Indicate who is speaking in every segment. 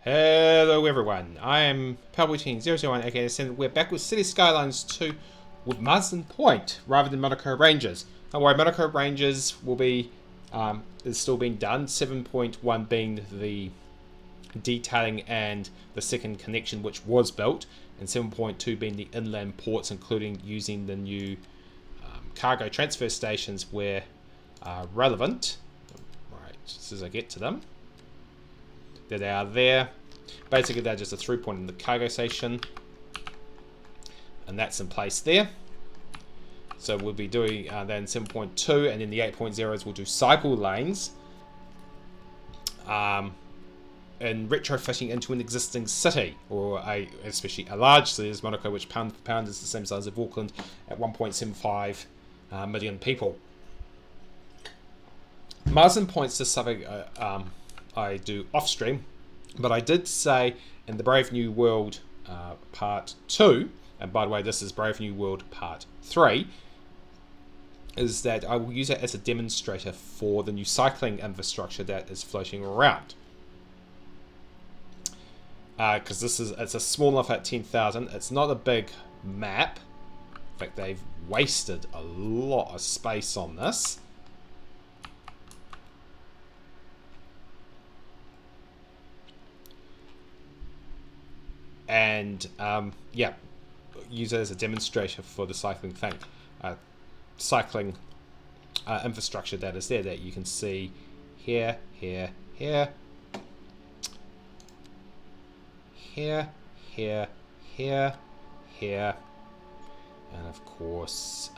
Speaker 1: Hello everyone, I am Palpatine001 aka and we're back with Cities Skylines 2 with Marsden Point rather than Monaco Ranges. Don't worry, Monaco Ranges will be is still being done, 7.1 being the detailing and the second connection which was built, and 7.2 being the inland ports, including using the new cargo transfer stations where relevant. Right, just as I get to them. There they are there. Basically, they're just a through point in the cargo station. And that's in place there. So we'll be doing then 7.2, and then the 8.0s will do cycle lanes. And retrofitting into an existing city, or especially a large city as Monaco, which pound for pound is the same size of Auckland at 1.75 million people. Marsden Point's the something I do off stream, but I did say in the Brave New World Part 2, and by the way this is Brave New World Part 3, is that I will use it as a demonstrator for the new cycling infrastructure that is floating around. Because it's a small enough at 10,000, it's not a big map. In fact, they've wasted a lot of space on this. And yeah, use it as a demonstrator for the cycling thing, cycling infrastructure that is there, that you can see here, here, here, here, here, here, here, and of course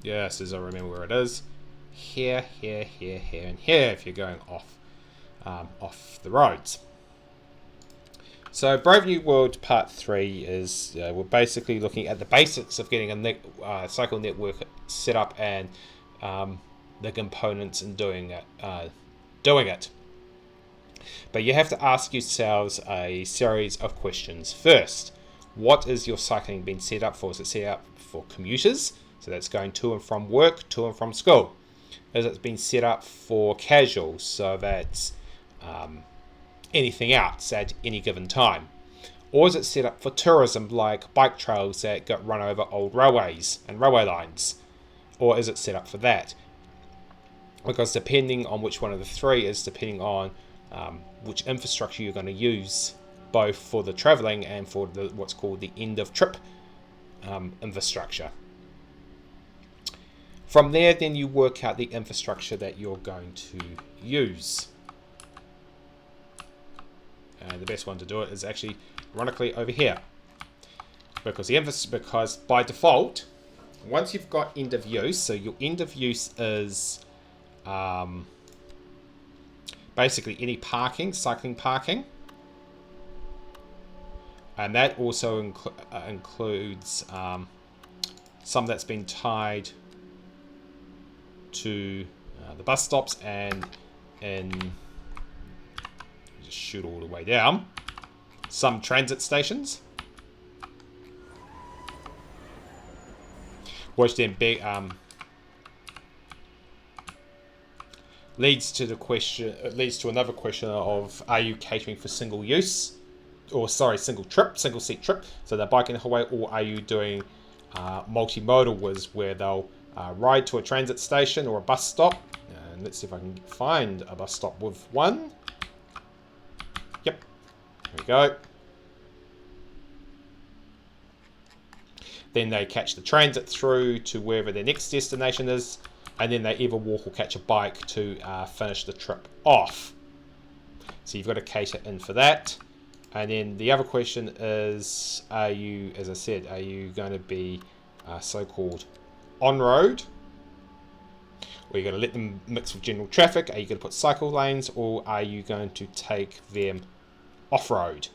Speaker 1: yes, as I remember where it is, here, here, here, here, and here if you're going off the roads. So Brave New World Part 3 is we're basically looking at the basics of getting a cycle network set up and the components and doing it. But you have to ask yourselves a series of questions. First, what is your cycling being set up for? Is it set up for commuters? So that's going to and from work, to and from school. Is it been set up for casual? So that's anything else at any given time. Or is it set up for tourism, like bike trails that get run over old railways and railway lines? Or is it set up for that? Because depending on which one of the three is depending on which infrastructure you're going to use, both for the travelling and for the what's called the end of trip infrastructure. From there, then you work out the infrastructure that you're going to use. And the best one to do it is actually, ironically, over here. Because by default, once you've got end of use, so your end of use is basically any parking, cycling parking. And that also includes some that's been tied to the bus stops and just shoot all the way down, some transit stations, which then leads to another question of, are you catering for single use, or sorry, single seat trip, so they're biking the whole way, or are you doing multimodal, where they'll ride to a transit station or a bus stop. And let's see if I can find a bus stop with one. Yep, there we go. Then they catch the transit through to wherever their next destination is, and then they either walk or catch a bike to finish the trip off. So you've got to cater in for that. And then the other question is, are you, as I said, are you going to be so-called on-road? Or are you going to let them mix with general traffic? Are you going to put cycle lanes, or are you going to take them off-road?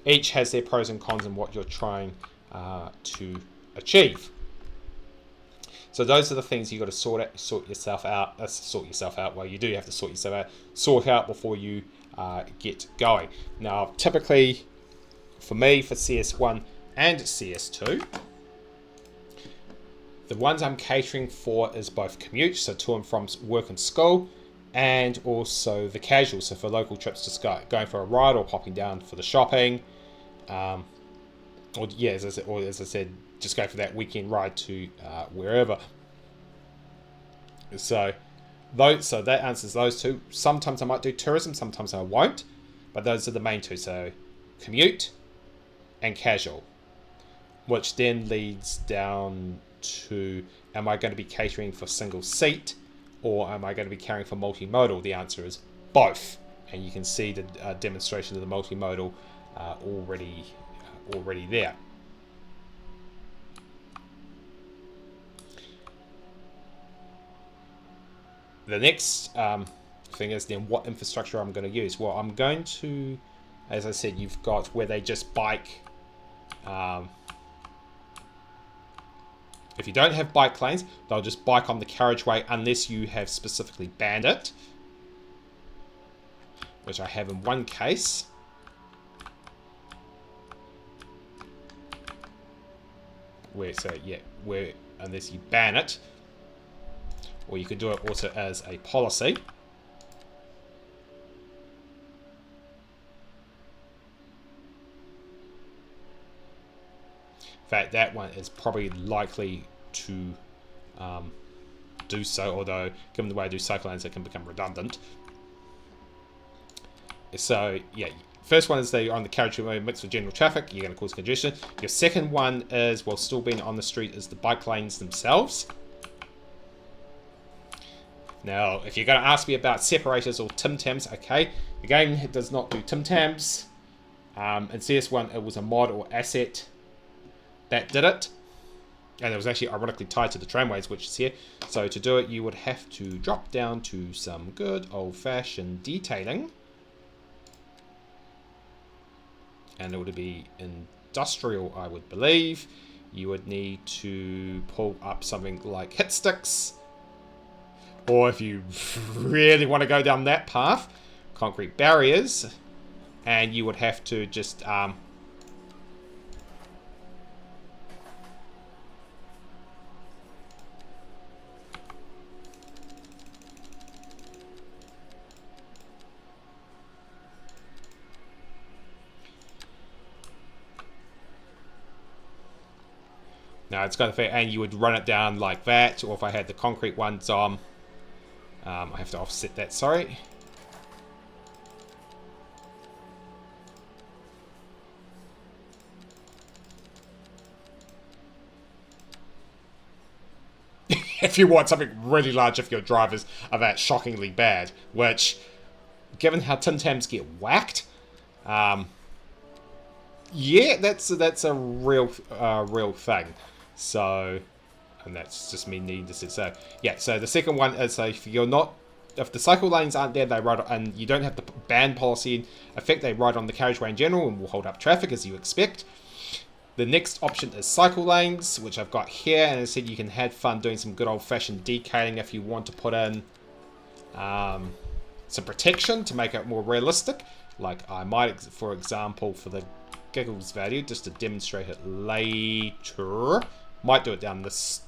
Speaker 1: Each has their pros and cons in what you're trying to achieve. So those are the things you've got to sort yourself out. Well, you do have to sort out before you get going. Now, typically, for me, for CS1 and CS2, The ones I'm catering for is both commute, so to and from work and school, and also the casual, so for local trips, just going for a ride or popping down for the shopping, or yeah, as I said, just go for that weekend ride to wherever. So that answers those two. Sometimes I might do tourism, sometimes I won't, but those are the main two. So commute and casual, which then leads down to, am I going to be catering for single seat, or am I going to be catering for multimodal? The answer is both, and you can see the demonstration of the multimodal already there. The next thing is then what infrastructure I'm going to use. Well, I'm going to, as I said, you've got where they just bike. If you don't have bike lanes, they'll just bike on the carriageway unless you have specifically banned it, which I have in one case. Where unless you ban it, or you could do it also as a policy. In fact, that one is probably likely to do so, although given the way I do cycle lanes, it can become redundant. So yeah, first one is they're on the carriageway mixed with general traffic, you're going to cause congestion. Your second one is, while still being on the street, is the bike lanes themselves. Now, if you're going to ask me about separators or Tim Tams, okay, the game does not do Tim Tams. In CS1, it was a mod or asset that did it, and it was actually ironically tied to the tramways, which is here. So to do it, you would have to drop down to some good old-fashioned detailing, and it would be industrial, I would believe. You would need to pull up something like hit sticks, or if you really want to go down that path, concrete barriers, and you would have to just now it's got to fit, and you would run it down like that, or if I had the concrete ones on, I have to offset that, sorry. If you want something really large, if your drivers are that shockingly bad, which, given how Tim Tams get whacked, yeah, that's a real thing. So, and that's just me needing to say. So, yeah, so the second one is, so if the cycle lanes aren't there, they ride, and you don't have the ban policy in effect, they ride on the carriageway in general and will hold up traffic as you expect. The next option is cycle lanes, which I've got here, and as I said, you can have fun doing some good old-fashioned decaling if you want to put in some protection to make it more realistic. Like I might, for example, for the giggles value, just to demonstrate it later, might do it down this.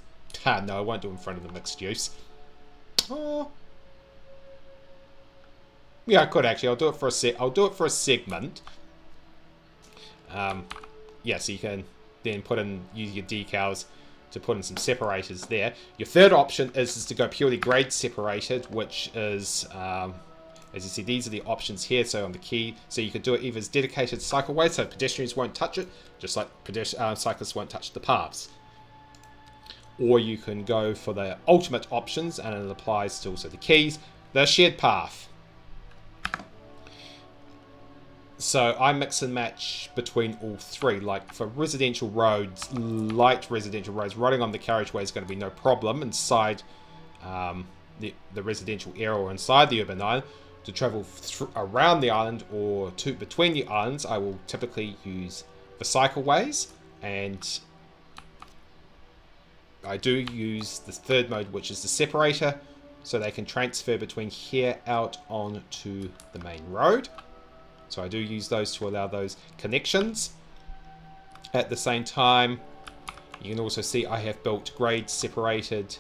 Speaker 1: No, I won't do it in front of the mixed use. Oh, yeah, I could actually. I'll do it for a segment. Yeah, so you can then use your decals to put in some separators there. Your third option is to go purely grade separated, which is, as you see, these are the options here. So on the key, so you could do it either as dedicated cycleway, so pedestrians won't touch it, just like cyclists won't touch the paths. Or you can go for the ultimate options, and it applies to also the keys, the shared path. So I mix and match between all three. Like for residential roads, light residential roads, riding on the carriageway is going to be no problem inside the residential area or inside the urban island. To travel around the island or between the islands, I will typically use the cycleways, and I do use the third mode, which is the separator, so they can transfer between here out onto the main road. So I do use those to allow those connections. At the same time, You can also see I have built grade separated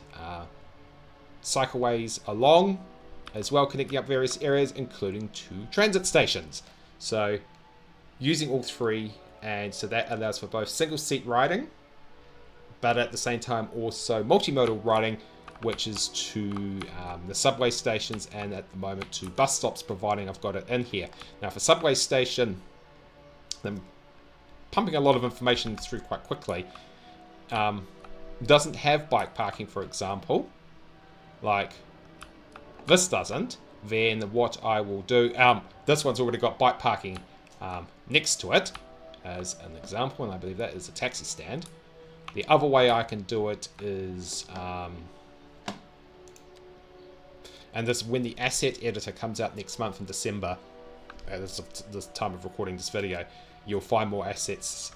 Speaker 1: cycleways along as well, connecting up various areas, including 2 transit stations. So using all 3, and so that allows for both single seat riding, but at the same time also multimodal riding, which is to the subway stations and at the moment to bus stops, providing I've got it in here. Now for subway station, I'm pumping a lot of information through quite quickly. Doesn't have bike parking, for example, like this doesn't. Then what I will do, this one's already got bike parking next to it as an example, and I believe that is a taxi stand. The other way I can do it is, and this when the asset editor comes out next month in December, at this time of recording this video, you'll find more assets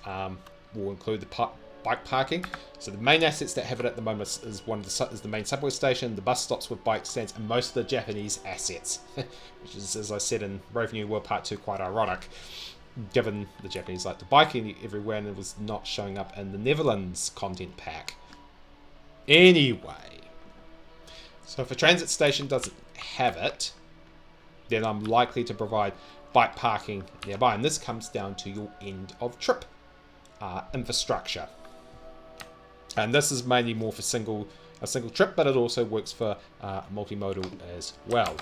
Speaker 1: will include the bike parking. So the main assets that have it at the moment is the main subway station, the bus stops with bike stands, and most of the Japanese assets, which is, as I said in Brave New World Part 2, quite ironic, given the Japanese like to bike everywhere and it was not showing up in the Netherlands content pack. Anyway, so if a transit station doesn't have it, then I'm likely to provide bike parking nearby, and this comes down to your end of trip infrastructure. And this is mainly more for a single trip, but it also works for multimodal as well.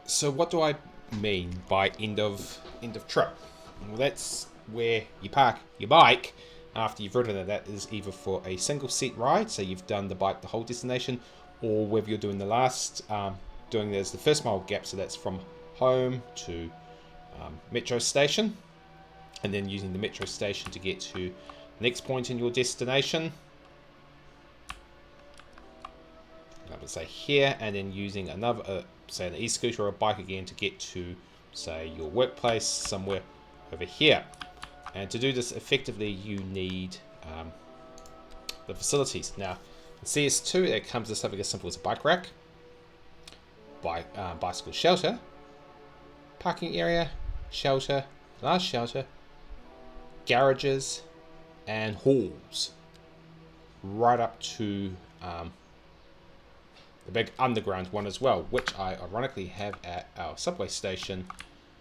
Speaker 1: So what do I mean by end of trip? Well, that's where you park your bike after you've ridden it. That is either for a single seat ride, so you've done the bike the whole destination, or whether you're doing the last, doing there's the first mile gap, so that's from home to metro station, and then using the metro station to get to the next point in your destination. I would say here, and then using another, say an e-scooter or a bike again to get to, say, your workplace somewhere over here. And to do this effectively, you need the facilities. Now, in CS2, it comes to something as simple as a bike rack, bicycle shelter, parking area, shelter, large shelter, garages, and halls, right up to the big underground one as well, which I ironically have at our subway station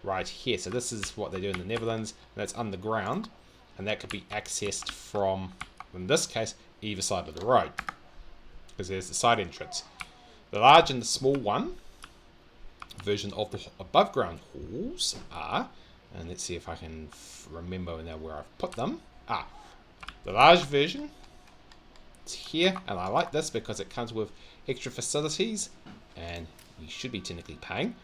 Speaker 1: right here. So this is what they do in the Netherlands, and that's underground, and that could be accessed from, in this case, either side of the road, because there's the side entrance. The large and the small one version of the above ground halls are, and let's see if I can remember now where I've put them. The large version, it's here, and I like this because it comes with extra facilities, and you should be technically paying.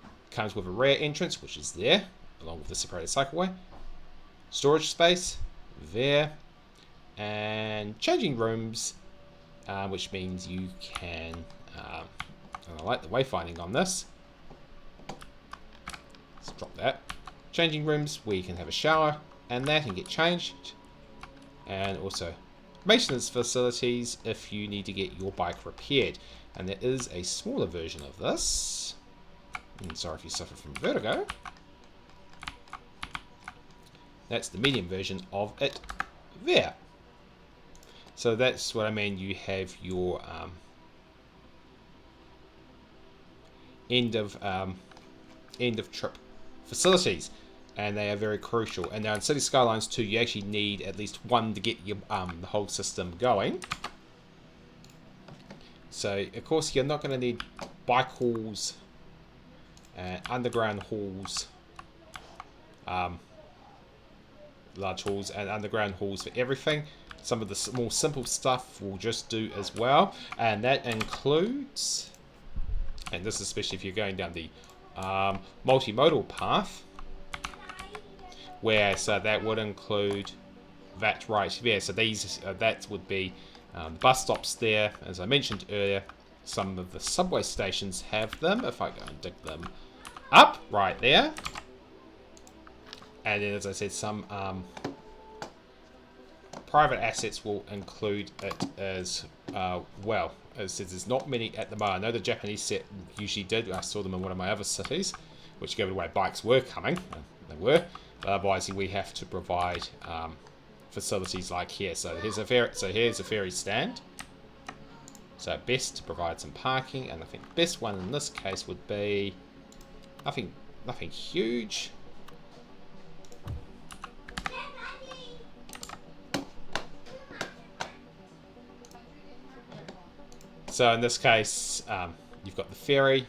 Speaker 1: It comes with a rear entrance, which is there, along with the separated cycleway, storage space there, and changing rooms, which means you can, and I like the wayfinding on this. Let's drop that. Changing rooms where you can have a shower and that and get changed, and also maintenance facilities if you need to get your bike repaired. And there is a smaller version of this, and sorry if you suffer from vertigo, that's the medium version of it there. So that's what I mean. You have your end of trip facilities, and they are very crucial. And now in Cities Skylines 2, you actually need at least one to get your the whole system going. So of course you're not going to need bike halls, underground halls, large halls and underground halls for everything. Some of the more simple stuff will just do as well, and that includes, and this is especially if you're going down the multimodal path, where so that would include that right there. So these that would be bus stops there, as I mentioned earlier. Some of the subway stations have them. If I go and dig them up right there, and then as I said, some private assets will include it as well. As I said, there's not many at the moment. I know the Japanese set usually did. I saw them in one of my other cities, which gave it away bikes were coming. They were. But otherwise, we have to provide facilities like here. So here's a ferry stand. So best to provide some parking, and I think best one in this case would be nothing huge. So in this case, you've got the ferry,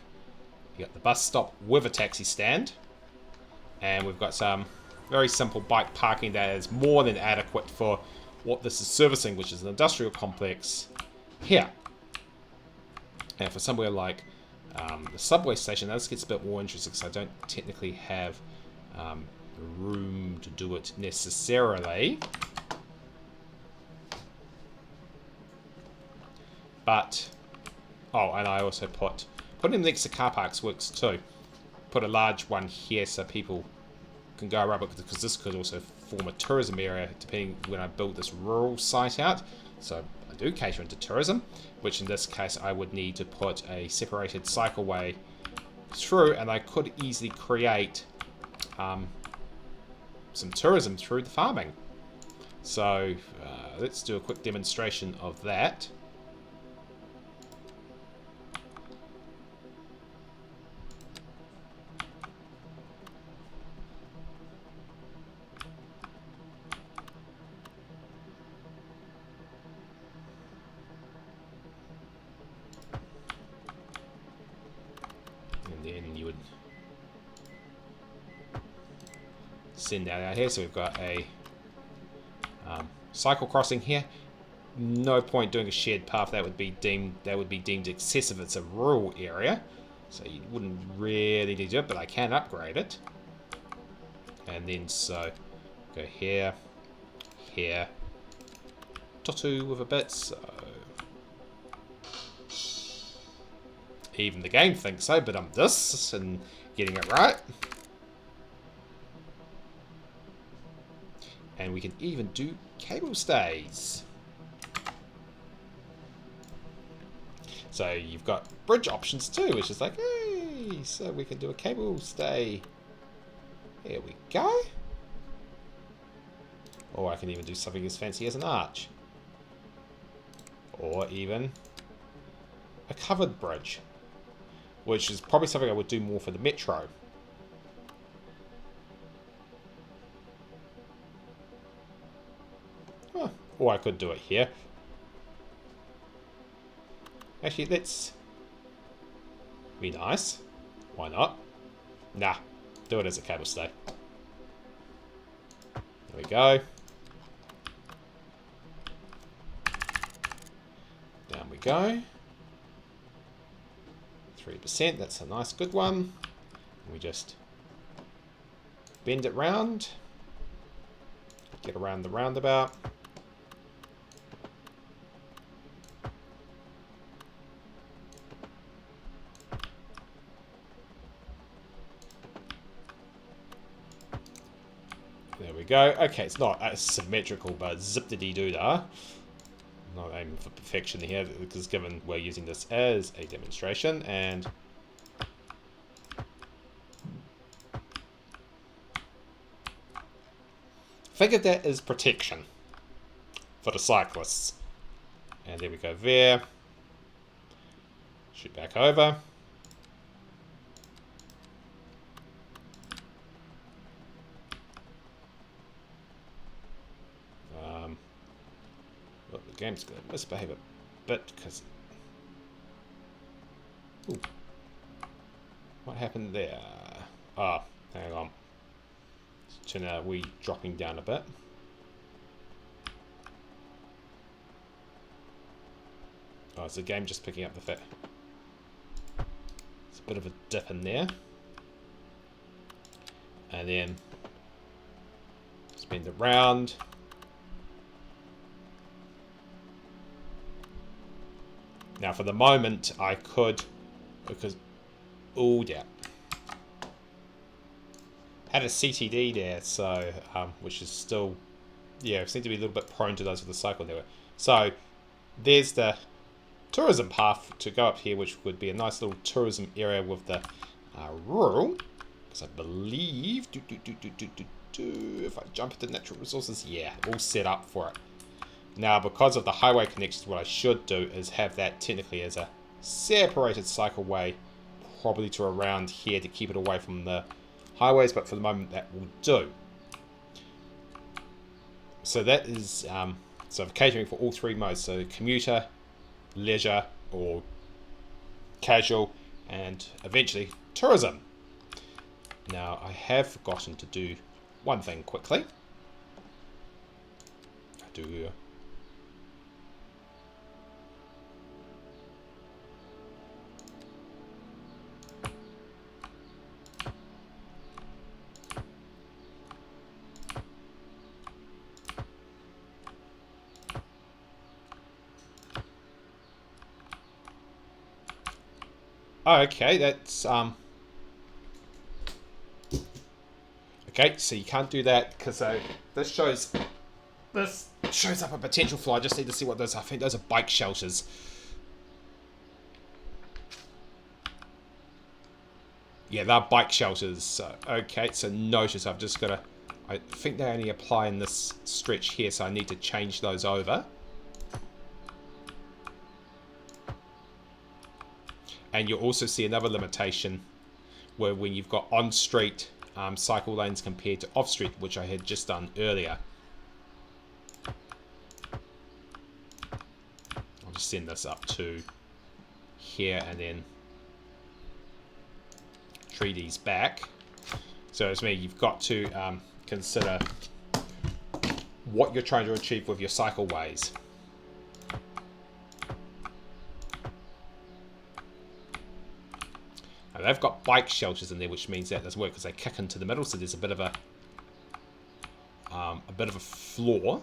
Speaker 1: you've got the bus stop with a taxi stand, and we've got some very simple bike parking that is more than adequate for what this is servicing, which is an industrial complex here. And for somewhere like the subway station, this gets a bit more interesting because I don't technically have room to do it necessarily. But, oh, and I also put in next to car parks works too. Put a large one here so people can go around, because this could also form a tourism area depending when I build this rural site out. So I do cater into tourism, which in this case I would need to put a separated cycleway through, and I could easily create some tourism through the farming. So let's do a quick demonstration of that. Send that out here. So we've got a cycle crossing here. No point doing a shared path. That would be deemed excessive. It's a rural area, so you wouldn't really need to do it. But I can upgrade it. And then so go here, here, Totu with a bit. So even the game thinks so, but I'm this and getting it right. And we can even do cable stays. So you've got bridge options too, which is like, hey, so we can do a cable stay. Here we go. Or I can even do something as fancy as an arch. Or even a covered bridge, which is probably something I would do more for the metro. Or I could do it here. Actually, let's be nice. Why not? Nah, do it as a cable stay. There we go. Down we go. 3%, that's a nice good one. And we just bend it round. Get around the roundabout. There we go. Okay, it's not as symmetrical, but zip-de-dee-doo-dah. Not aiming for perfection here, because given we're using this as a demonstration, and think of that as protection for the cyclists. And there we go there. Shoot back over. Well, the game's going to misbehave a bit because... Ooh. What happened there? Ah, hang on. So now we're dropping down a bit. Oh, is the game just picking up the fact? It's a bit of a dip in there. And then spin it round. Now, for the moment, I could, because, oh, yeah. Had a CTD there, so, which is still, yeah, seem to be a little bit prone to those with the cycle network. So, there's the tourism path to go up here, which would be a nice little tourism area with the rural, because I believe, if I jump into natural resources, yeah, all set up for it. Now, because of the highway connections, what I should do is have that technically as a separated cycleway, probably to around here to keep it away from the highways, but for the moment that will do. So that is so catering for all three modes, so commuter, leisure, or casual, and eventually tourism. Now, I have forgotten to do one thing quickly. I do. Oh, okay, that's okay, so you can't do that because this shows up a potential flaw. I just need to see what those are. I think those are bike shelters. Yeah, they're bike shelters. So, okay, so notice I've just got to... I think they only apply in this stretch here, so I need to change those over. And you'll also see another limitation where when you've got on-street cycle lanes compared to off-street, which I had just done earlier. I'll just send this up to here and then tree these back. So as me, you've got to consider what you're trying to achieve with your cycleways. Now they've got bike shelters in there, which means that does work because they kick into the middle. So there's a bit of a flaw.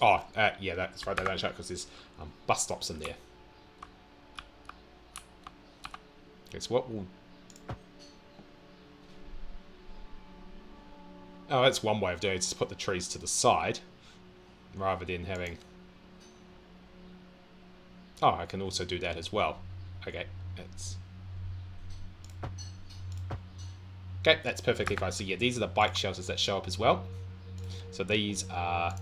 Speaker 1: Oh, yeah, that's right. They don't show it because there's bus stops in there. Okay, so what will... Oh, that's one way of doing it. Just put the trees to the side rather than having... Oh, I can also do that as well. Okay, that's perfectly fine. So yeah, these are the bike shelters that show up as well. So these are...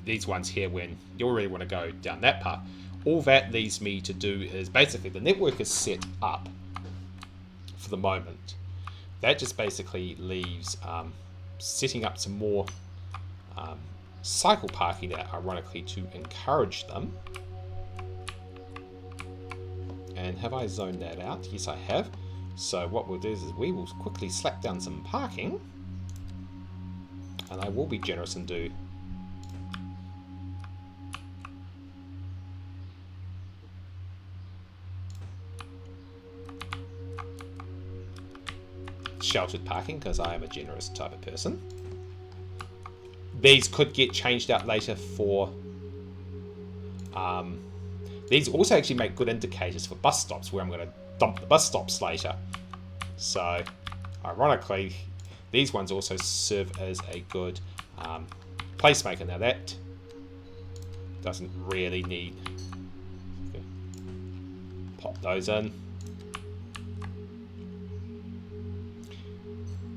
Speaker 1: these ones here, when you already want to go down that path. All that leads me to do is basically the network is set up for the moment. That just basically leaves setting up some more cycle parking there, ironically, to encourage them. And have I zoned that out? Yes, I have. So what we'll do is we will quickly slap down some parking. And I will be generous and do... sheltered parking, because I am a generous type of person. These could get changed out later for... these also actually make good indicators for bus stops, where I'm going to dump the bus stops later. So, ironically, these ones also serve as a good placemaker. Now that doesn't really need... Okay. Pop those in.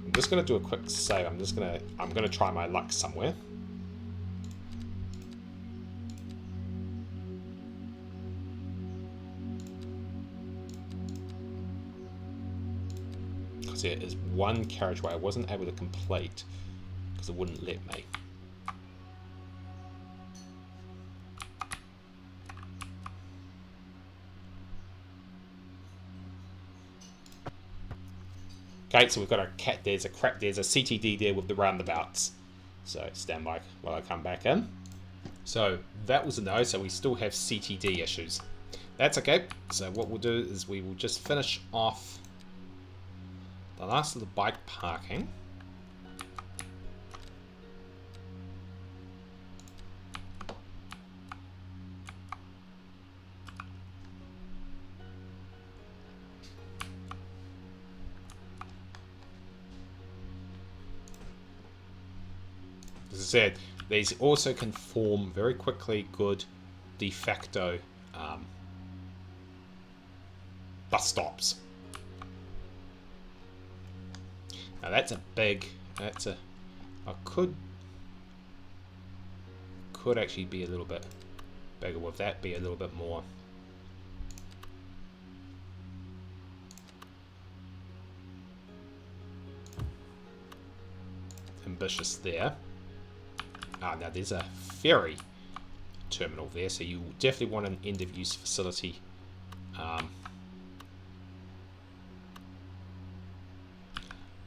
Speaker 1: I'm just going to do a quick save. I'm going to try my luck somewhere. Because there is one carriageway I wasn't able to complete because it wouldn't let me. Okay, so we've got there's a CTD there with the roundabouts. So stand by while I come back in. So that was a no, so we still have CTD issues. That's okay. So what we'll do is we will just finish off the last of the bike parking. As I said, These also can form very quickly good de facto bus stops. Now that's a big, I could actually be a little bit bigger with that, be a little bit more ambitious there. Now there's a ferry terminal there, so you definitely want an end of use facility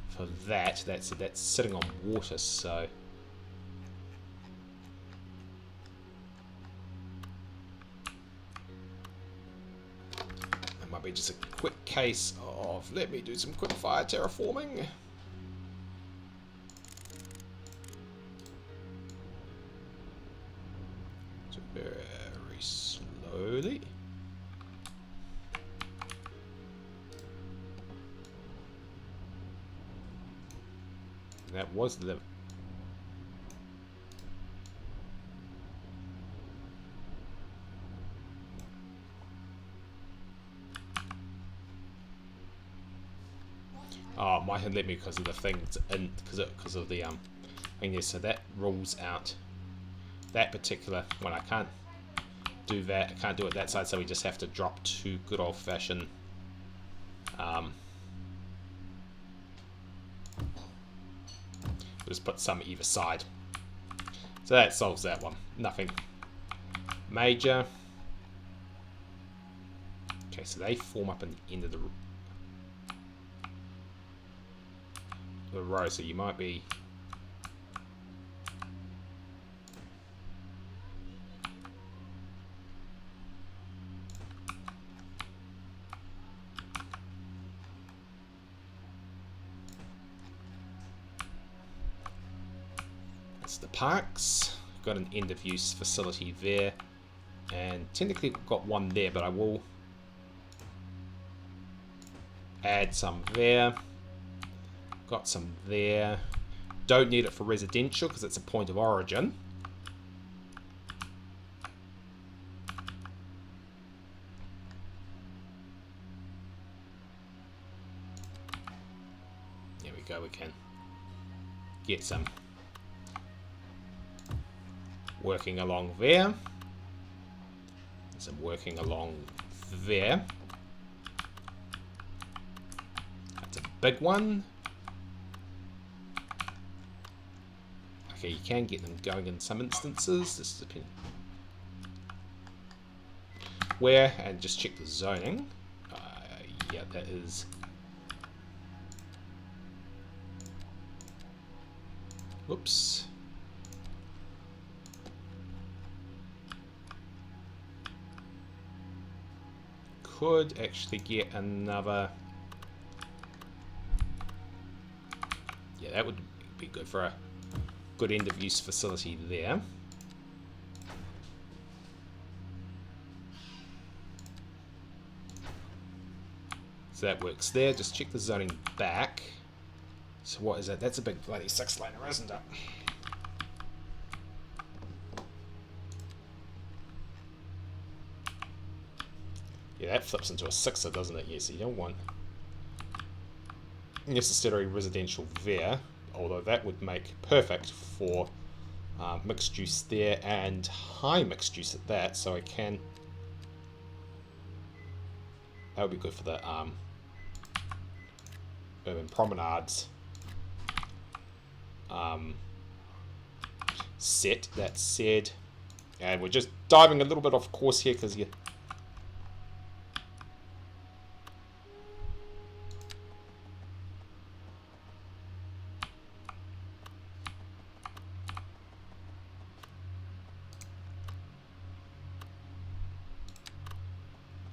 Speaker 1: for that. That's sitting on water, so it might be just a quick case of let me do some quick fire terraforming. So very slowly. That was the oh, might have let me because of the things in because of the thing there. So that rules out that particular one. I can't do that. I can't do it that side. So we just have to drop to good old fashioned just put some either side. So that solves that one. Nothing major. Okay, so they form up in the end of the row, so you might be the parks. Got an end of use facility there, and technically we've got one there, but I will add some there. Got some there. Don't need it for residential because it's a point of origin. There we go, we can get some working along there. Some working along there. That's a big one. Okay, you can get them going in some instances. This is depending where, and just check the zoning. Yeah, that is. Whoops. Could actually get another. Yeah, that would be good for a good end of use facility there. So that works there. Just check the zoning back. So what is that? That's a big bloody 6-laner, isn't it? Yeah, that flips into a 6er, doesn't it? Yes, you don't want necessarily residential there, although that would make perfect for mixed use there and high mixed use at that, so I can. That would be good for the urban promenades set. That said, and we're just diving a little bit off course here because you.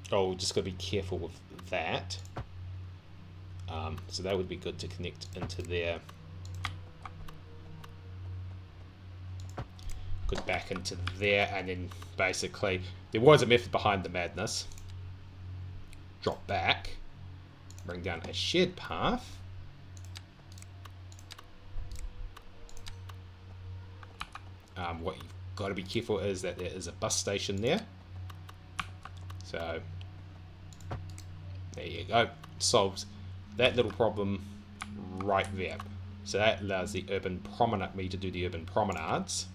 Speaker 1: Oh, just got to be careful with that. So that would be good to connect into there. Good back into there, and then basically there was a method behind the madness. Drop back, bring down a shared path. What you've got to be careful is that there is a bus station there. So there you go. Solves that little problem right there. So that allows the urban promenade me to do the urban promenades,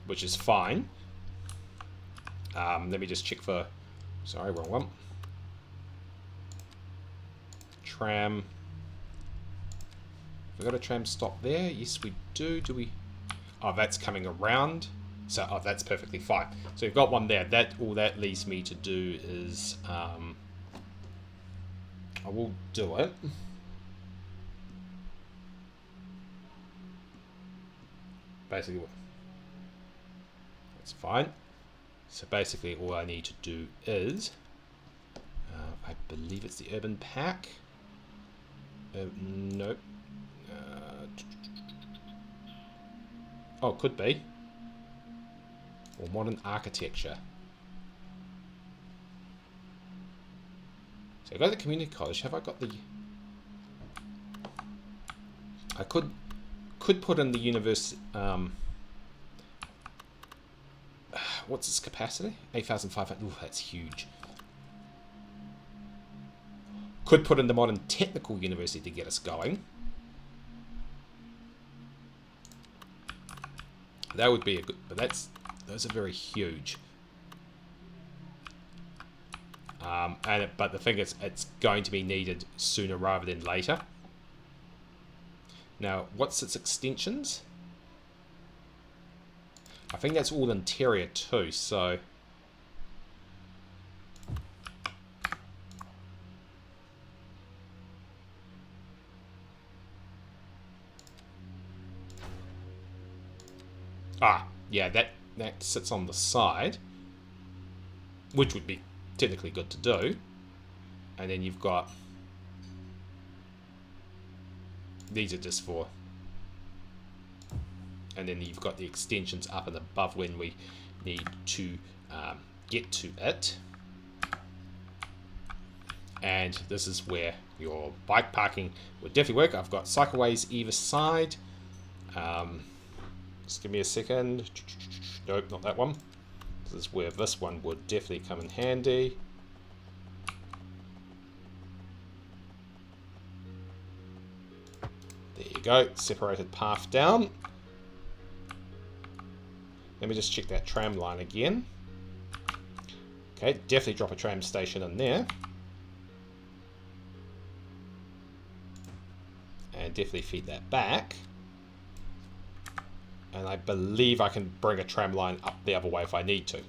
Speaker 1: which is fine. Let me just check for. Sorry, wrong one. Tram. Have we got a tram stop there? Yes, we do. Do we? Oh, that's coming around. So, oh, that's perfectly fine. So we've got one there. That all that leaves me to do is, I will do it. Basically, that's fine. So basically, all I need to do is, I believe it's the urban pack. Nope. Oh, could be. Or modern architecture. So I go to the community college. Have I got the? I could put in the university. What's its capacity? 8,500. Ooh, that's huge. Could put in the modern technical university to get us going. That would be a good, but those are very huge. But the thing is, it's going to be needed sooner rather than later. Now, what's its extensions? I think that's all interior too, so... Ah, yeah, that sits on the side, which would be technically good to do. And then you've got... These are just for... And then you've got the extensions up and above when we need to get to it. And this is where your bike parking would definitely work. I've got cycleways either side. Just give me a second. Nope, not that one. This is where this one would definitely come in handy. There you go, separated path down. Let me just check that tram line again. Okay, definitely drop a tram station in there. And definitely feed that back. And I believe I can bring a tram line up the other way if I need to.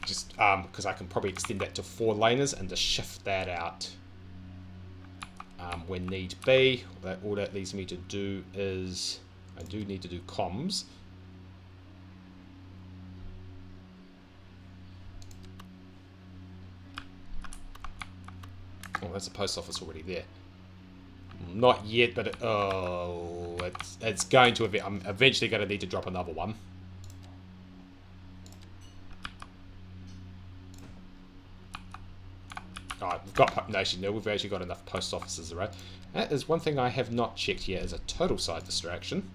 Speaker 1: Just because I can probably extend that to 4 laners and just shift that out when need be. All that leaves me to do is, I do need to do comms. Oh, there's a post office already there. Not yet, but it's going to. I'm eventually going to need to drop another one. Alright, we've got we've actually got enough post offices around. That is one thing I have not checked yet as a total side distraction.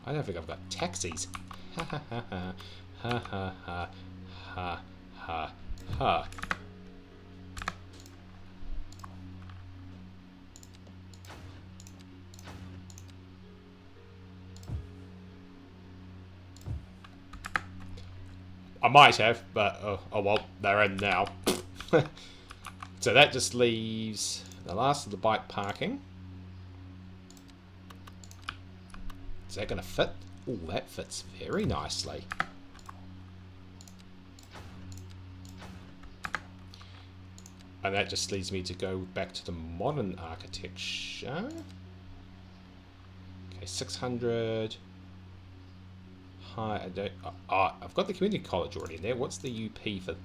Speaker 1: I don't think I've got taxis. Ha ha ha ha. Ha ha ha. Ha ha ha. I might have, but oh well, they're in now. So that just leaves the last of the bike parking. Is that going to fit? Oh, that fits very nicely. And that just leads me to go back to the modern architecture. Okay, 600. Hi, I've got the community college already in there. What's the UP for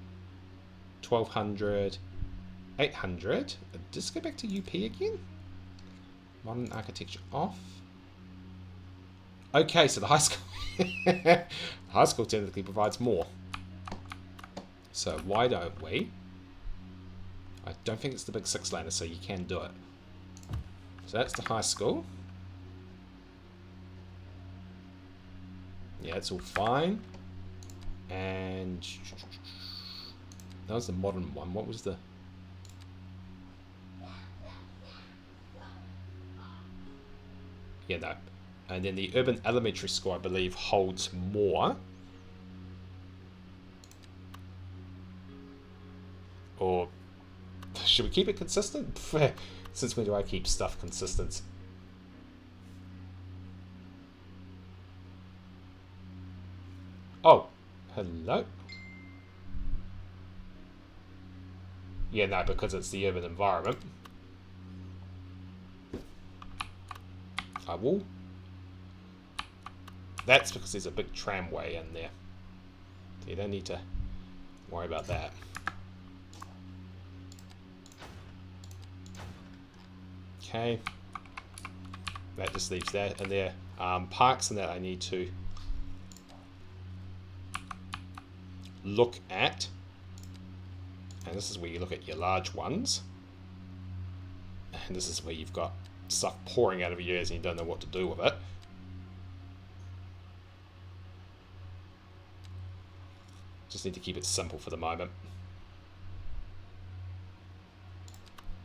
Speaker 1: 1200? 800? Just go back to UP again? Modern architecture off. Okay, so the high school, the high school technically provides more. So why don't we? I don't think it's the big 6-laner, so you can do it. So that's the high school. Yeah, it's all fine. And that was the modern one. What was the... Yeah, no. And then the urban elementary school, I believe, holds more. Or should we keep it consistent? Since when do I keep stuff consistent? Oh, hello. Yeah, no, because it's the urban environment. I will. That's because there's a big tramway in there. So you don't need to worry about that. Okay. That just leaves that in there. Parks and that I need to look at. And this is where you look at your large ones. And this is where you've got stuff pouring out of your ears and you don't know what to do with it. Just need to keep it simple for the moment.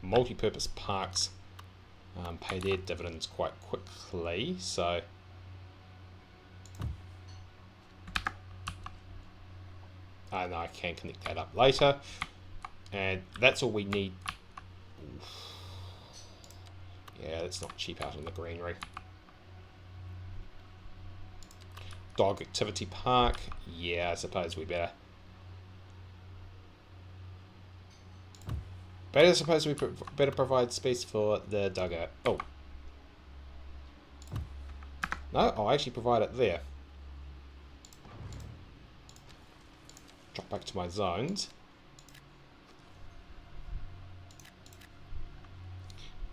Speaker 1: Multi-purpose parks pay their dividends quite quickly, so and I can connect that up later. And that's all we need. Yeah, it's not cheap out in the greenery. Dog activity park. Yeah, I suppose we better. But I suppose we better provide space for the dugout. Oh. No, I'll actually provide it there. Drop back to my zones.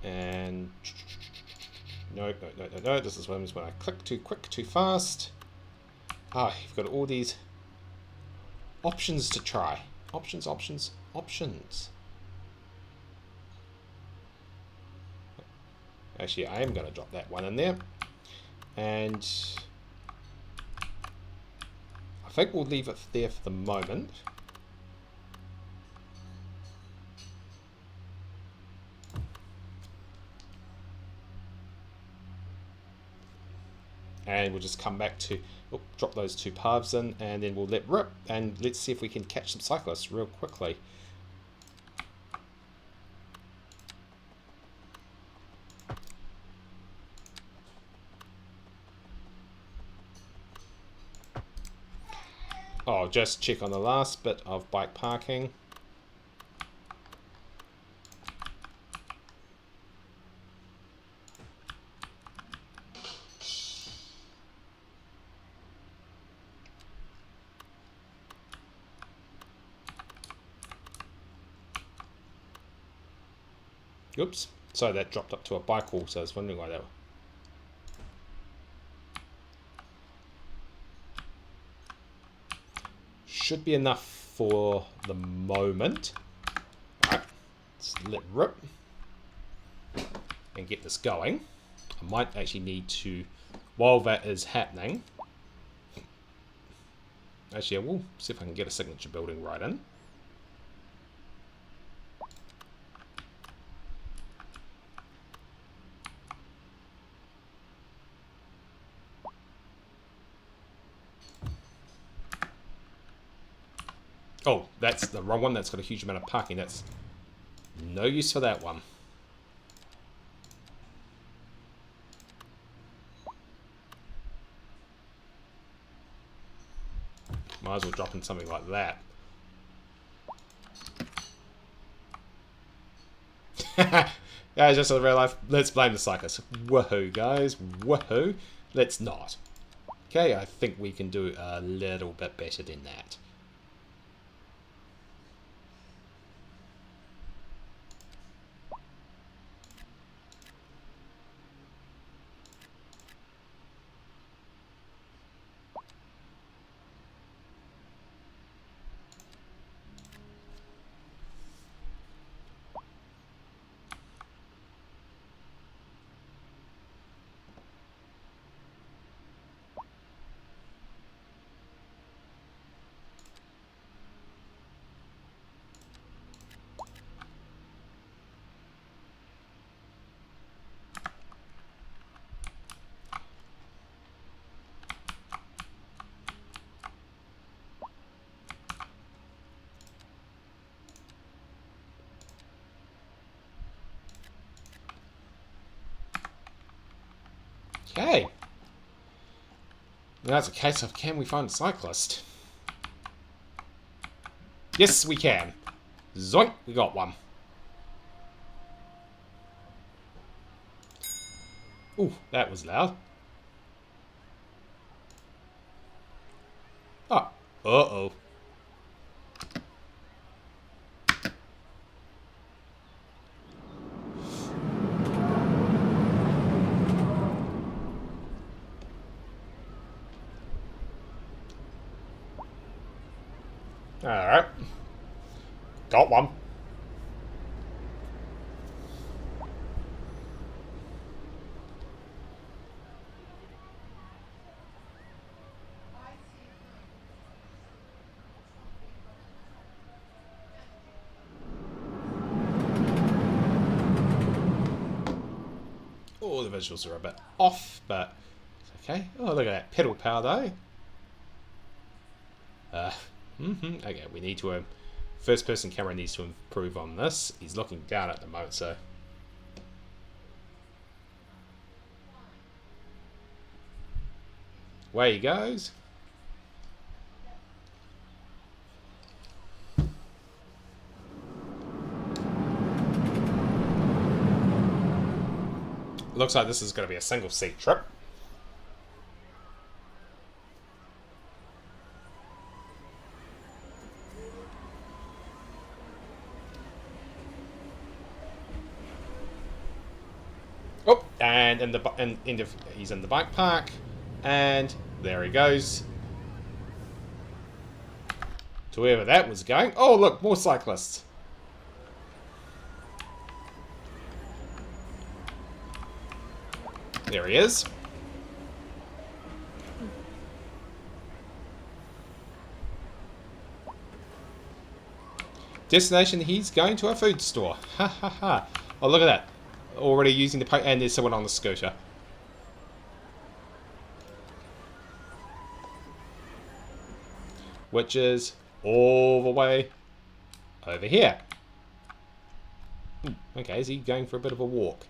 Speaker 1: And no, this is when I click too quick, too fast. Ah, you've got all these options to try. Options. Actually, I am going to drop that one in there. And I think we'll leave it there for the moment. And we'll just come back to drop those 2 paths in, and then we'll let rip, and let's see if we can catch some cyclists real quickly. Oh, just check on the last bit of bike parking. Oops, so that dropped up to a bike wall, so I was wondering why that. Should be enough for the moment. Alright, let's let rip and get this going. I might actually need to, while that is happening, actually I will see if I can get a signature building right in. Oh, that's the wrong one. That's got a huge amount of parking. That's no use for that one. Might as well drop in something like that. Yeah, just in real life. Let's blame the cyclists. Woohoo, guys. Woohoo. Let's not. Okay, I think we can do a little bit better than that. Okay. Now it's a case of, can we find a cyclist? Yes, we can. Zoink, we got one. Ooh, that was loud. Oh, uh-oh. Alright. Got one. Oh, the visuals are a bit off, but it's okay. Oh, look at that pedal power though. Okay, we need to first person camera needs to improve on this. He's looking down at the moment, so away he goes. Looks like this is going to be a single seat trip. Oh, and he's in the bike park, and there he goes to wherever that was going. Oh, look, more cyclists. There he is. Destination, he's going to a food store. Ha ha ha. Oh, look at that. Already using the pipe, and there's someone on the scooter. Which is all the way over here. Okay, is he going for a bit of a walk?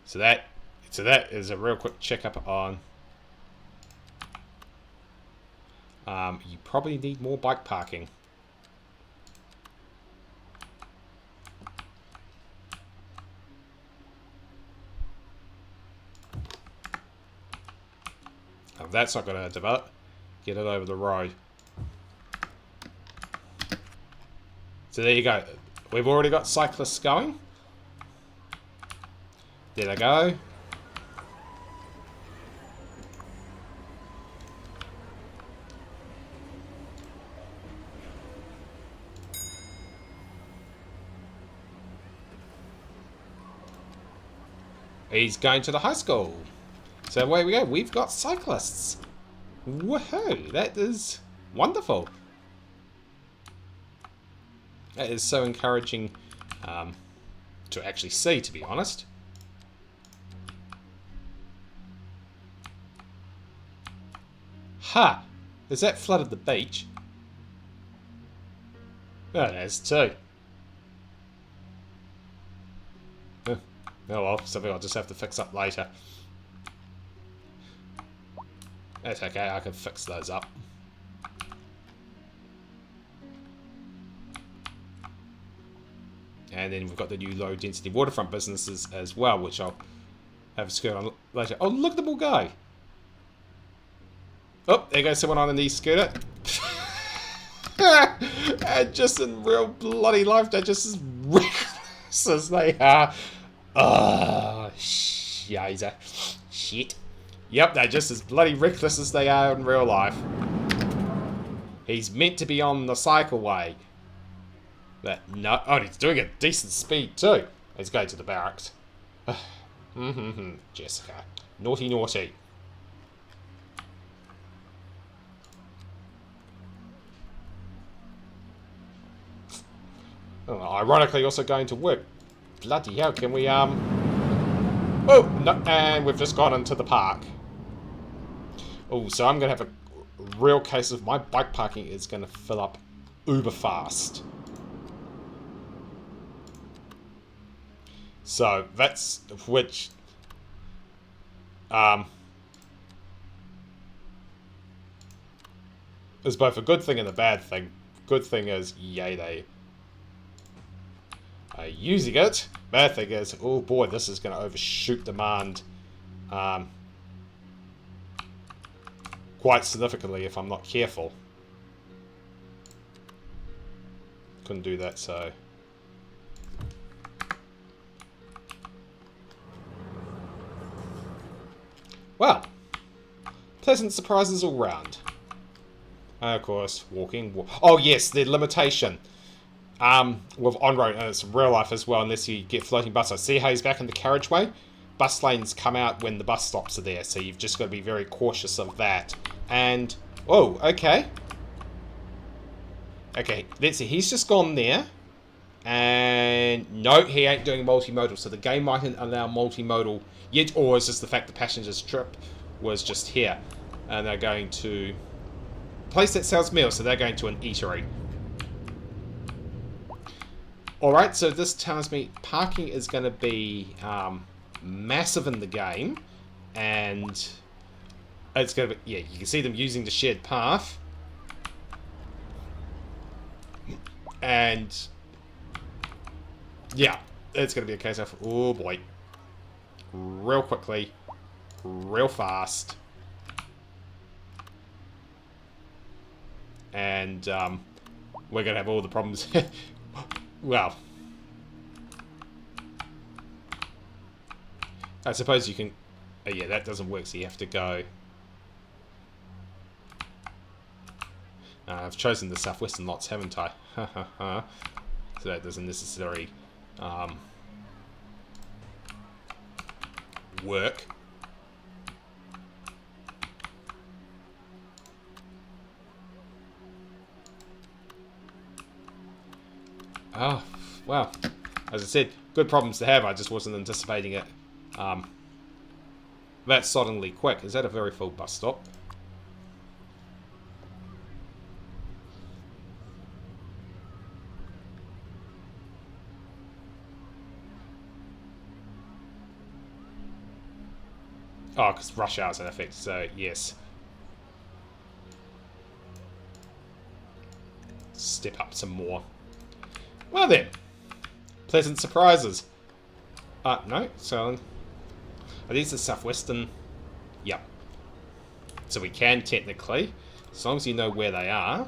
Speaker 1: So that is a real quick checkup on. You probably need more bike parking. Oh, that's not going to develop. Get it over the road. So there you go. We've already got cyclists going. There they go. He's going to the high school. So away we go. We've got cyclists. Woohoo! That is wonderful. That is so encouraging to actually see, to be honest. Ha! Has that flooded the beach? Oh, it has too. Oh well, something I'll just have to fix up later. That's okay, I can fix those up. And then we've got the new low density waterfront businesses as well, which I'll have a skirt on later. Oh, look at the little guy. Oh, there goes someone on a knee scooter. And just in real bloody life, they're just as reckless as they are. Shiza. Shit. Yep, they're just as bloody reckless as they are in real life. He's meant to be on the cycleway. But no. Oh, he's doing a decent speed too. He's going to the barracks. Jessica. Naughty, naughty. Oh, ironically, also going to work. Bloody hell, can we, Oh, no, and we've just gone into the park. Oh, so I'm going to have a real case of my bike parking is going to fill up uber fast. So that's which is both a good thing and a bad thing. Good thing is, yay, they are using it. Bad thing is, oh boy, this is going to overshoot demand quite significantly if I'm not careful. Couldn't do that, so... Well, pleasant surprises all round. And of course, walking... Oh yes, the limitation. With on-road, and it's real life as well, unless you get floating bus. I see how he's back in the carriageway. Bus lanes come out when the bus stops are there, so you've just got to be very cautious of that. And... Oh, okay. Okay, let's see. He's just gone there. And no, he ain't doing multimodal. So the game mightn't allow multimodal yet, or is just the fact the passenger's trip was just here. And they're going to place that sells meals, so they're going to an eatery. Alright, so this tells me parking is going to be massive in the game. And it's going to be, yeah, you can see them using the shared path. And yeah, it's going to be a case of, oh boy, real quickly, real fast. And we're going to have all the problems. Well, I suppose you can... yeah, that doesn't work, so you have to go... I've chosen the southwestern lots, haven't I? So that doesn't necessarily work. Oh, well, as I said, good problems to have. I just wasn't anticipating it that suddenly quick. Is that a very full bus stop? Oh, because rush hour's in effect, so yes. Step up some more. Well then, pleasant surprises. No, so are these the southwestern? Yep. So we can technically, as long as you know where they are.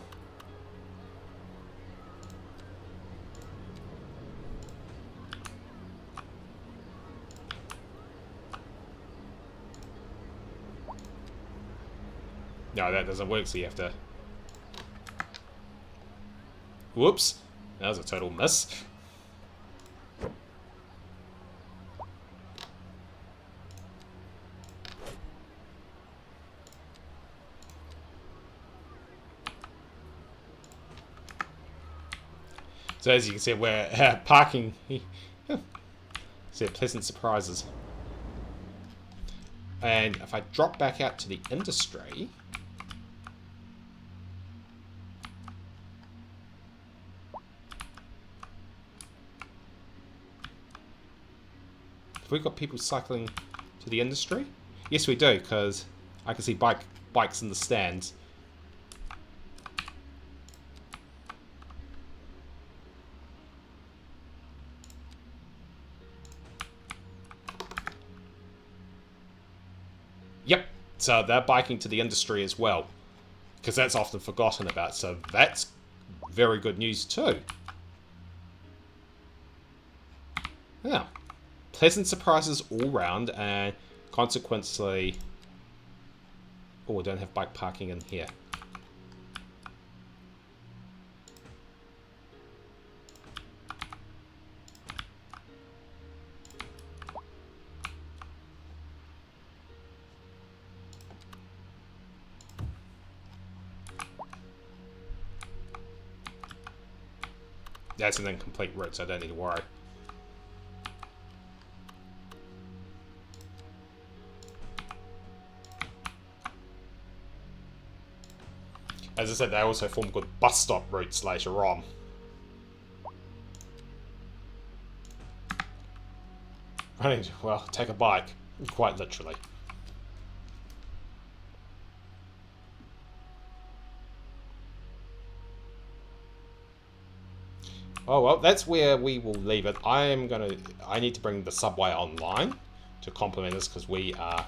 Speaker 1: No, that doesn't work, so you have to... Whoops. That was a total miss. So as you can see, we're parking... So pleasant surprises. And if I drop back out to the industry... Have we got people cycling to the industry? Yes, we do, because I can see bikes in the stands. Yep, so they're biking to the industry as well, because that's often forgotten about, so that's very good news too. Yeah. Pleasant surprises all round, and consequently... Oh, we don't have bike parking in here. That's an incomplete route, so I don't need to worry. as I said, they also form good bus stop routes later on. Running, well, take a bike, quite literally. Oh well, that's where we will leave it. I need to bring the subway online to complement this because we are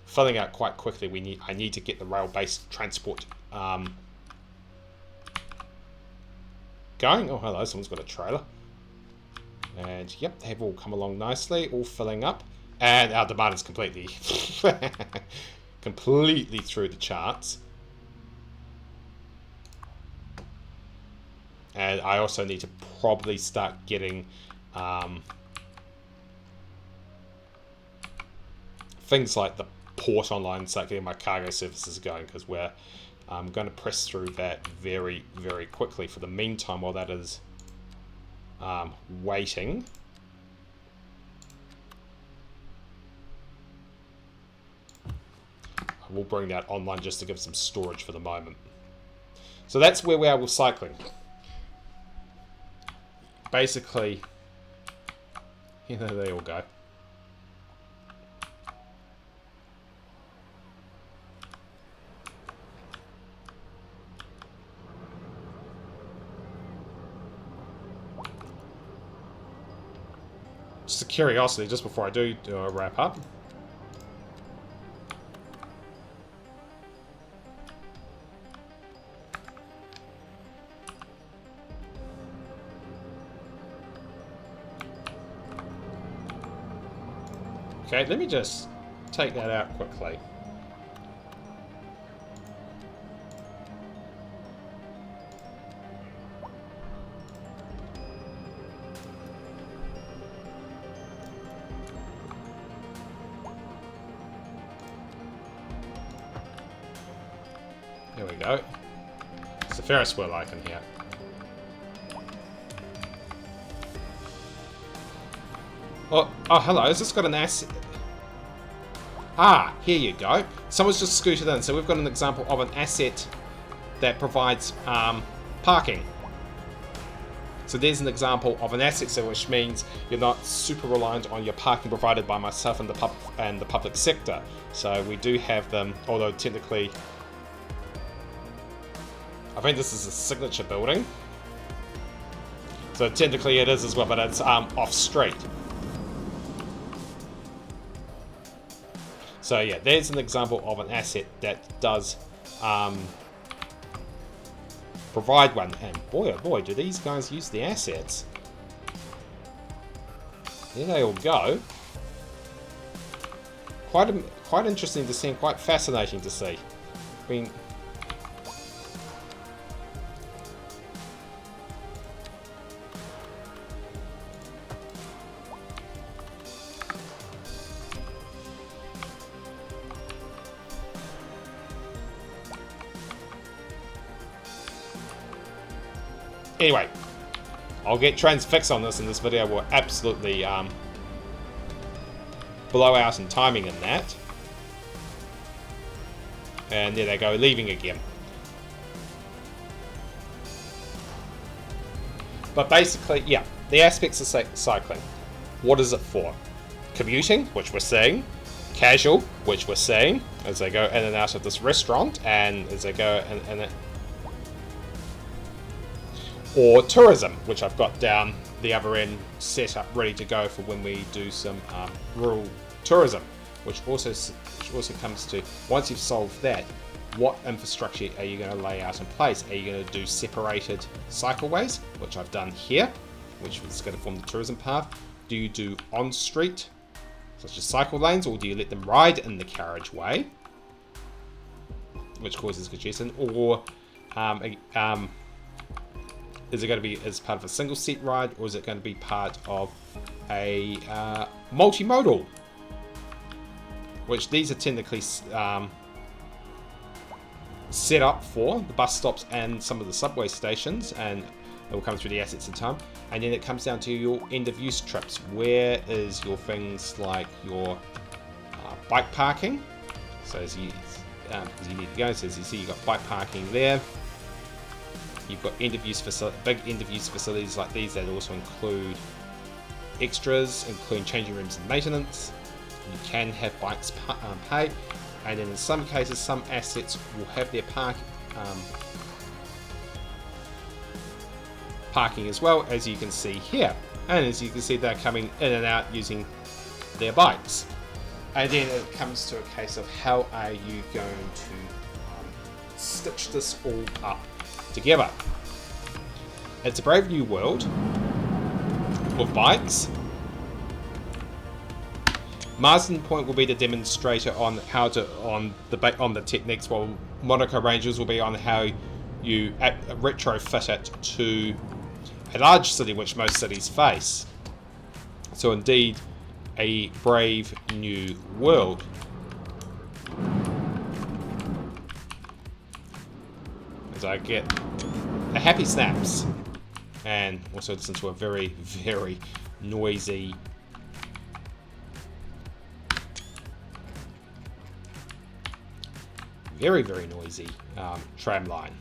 Speaker 1: filling out quite quickly. I need to get the rail-based transport going. Oh hello, someone's got a trailer. And yep, they've all come along nicely, all filling up. And our demand is completely completely through the charts. And I also need to probably start getting things like the port online, start getting my cargo services going, because we're going to press through that very, very quickly. For the meantime, while that is waiting, I will bring that online just to give some storage for the moment. So that's where we are with cycling. Basically, there they all go. Just a curiosity, just before I do a wrap up. Okay, let me just take that out quickly. There we go. It's a Ferris wheel icon here. Oh, hello. Has this got an asset? Ah, here you go. Someone's just scooted in. So we've got an example of an asset that provides parking. So there's an example of an asset, so which means you're not super reliant on your parking provided by myself and the public sector. So we do have them, although technically, I think this is a signature building. So technically it is as well, but it's off street. So yeah, there's an example of an asset that does provide one. And boy, oh boy, do these guys use the assets. There they all go. Quite interesting to see and quite fascinating to see. I mean, anyway, I'll get transfix on this, and this video will absolutely blow out in timing in that. And there they go, leaving again. But basically, yeah, the aspects of cycling. What is it for? Commuting, which we're seeing. Casual, which we're seeing as they go in and out of this restaurant, and as they go in or tourism, which I've got down the other end set up ready to go for when we do some rural tourism, which also comes to, once you've solved that, what infrastructure are you going to lay out in place? Are you going to do separated cycleways, which I've done here, which is going to form the tourism path? Do you do on-street, such as cycle lanes, or do you let them ride in the carriageway, which causes congestion? Or is it going to be as part of a single seat ride, or is it going to be part of a multimodal? Which these are technically set up for the bus stops and some of the subway stations, and it will come through the assets in time. And then it comes down to your end of use trips. Where is your things like your bike parking? So because you need to go. So as you see, you've got bike parking there. You've got end-of-use big end-of-use facilities like these that also include extras, including changing rooms and maintenance. You can have bikes pay, and then in some cases, some assets will have their parking as well, as you can see here. And as you can see, they're coming in and out using their bikes. And then it comes to a case of how are you going to stitch this all up together. It's a brave new world of bikes. Marsden Point will be the demonstrator on how to on the techniques, while Monaco Rangers will be on how you retrofit it to a large city, which most cities face. So indeed, a brave new world. As I get a happy snaps, and also listen to a very, very noisy tram line.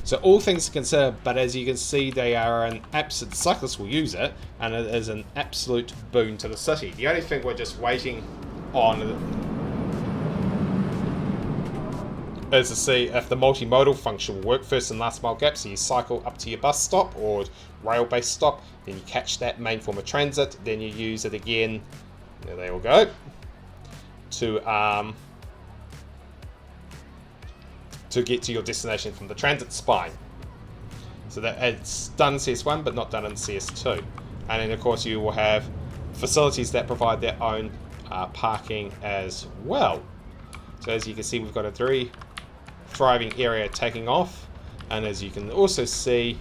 Speaker 1: So all things considered, but as you can see, they are an absolute, cyclists will use it, and it is an absolute boon to the city. The only thing we're just waiting on is to see if the multimodal function will work. First and last mile gap, so you cycle up to your bus stop or rail-based stop, then you catch that main form of transit, then you use it again, there they all go, to get to your destination from the transit spine. So that it's done in CS1 but not done in CS2. And then of course you will have facilities that provide their own parking as well. So as you can see, we've got a very thriving area taking off, and as you can also see,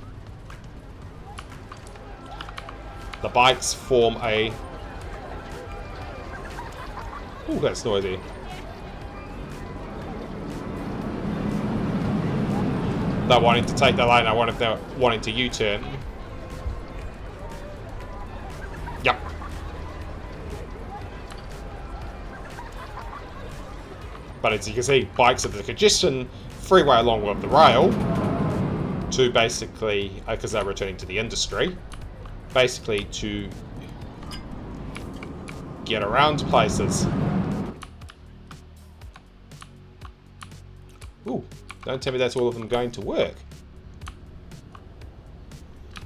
Speaker 1: the bikes form a... Ooh, that's noisy. They're wanting to take the lane. I wonder if they're wanting to U-turn. Yep. But as you can see, bikes are the congestion freeway along with the rail to basically, because they're returning to the industry, basically to get around places. Ooh. Don't tell me that's all of them going to work.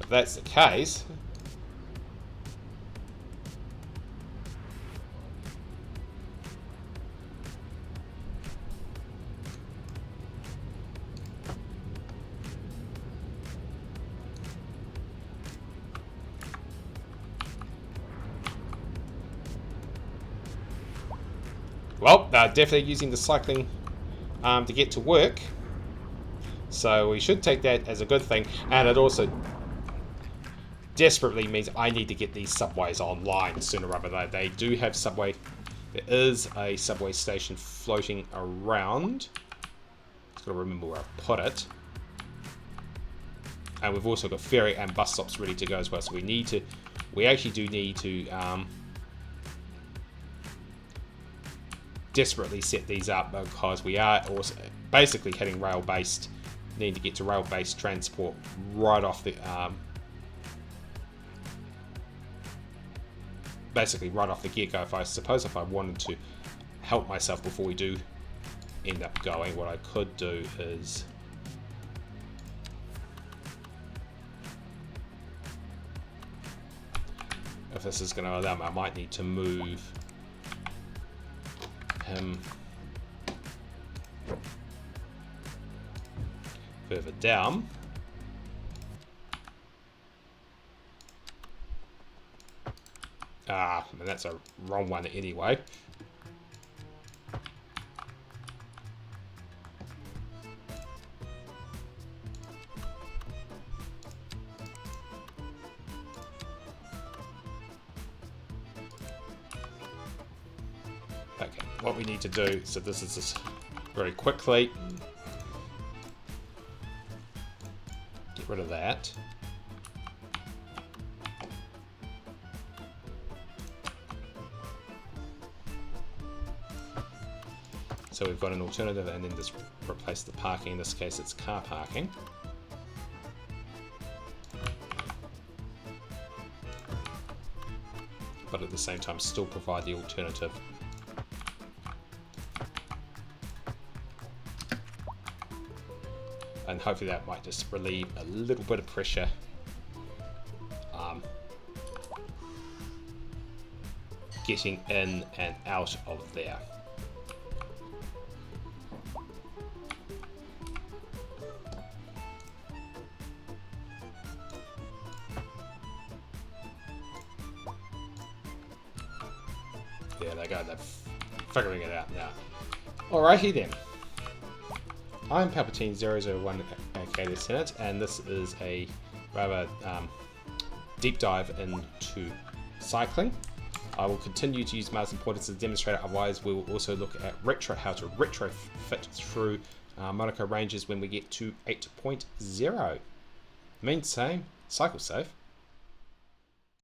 Speaker 1: If that's the case... Well, they're definitely using the cycling to get to work. So we should take that as a good thing, and it also desperately means I need to get these subways online sooner rather than later. They do have subway. There is a subway station floating around. Just got to remember where I put it. And we've also got ferry and bus stops ready to go as well. So we actually do need to desperately set these up, because we are also basically heading rail-based. Need to get to rail-based transport right off the basically right off the get-go. If I wanted to help myself before we do end up going, what I could do is if this is going to allow me, I might need to move him further down. Ah, that's a wrong one anyway. Okay, what we need to do, so this is just very quickly. Get rid of that. So we've got an alternative, and then just replace the parking. In this case, it's car parking. But at the same time, still provide the alternative. And hopefully that might just relieve a little bit of pressure. Getting in and out of there. There they go, they're figuring it out now. Alrighty then. I'm Palpatine001 aka Senate, and this is a rather deep dive into cycling. I will continue to use Mars and Pointers as a demonstrator, otherwise we will also look at how to retrofit through Monaco ranges when we get to 8.0. Meantime, cycle safe.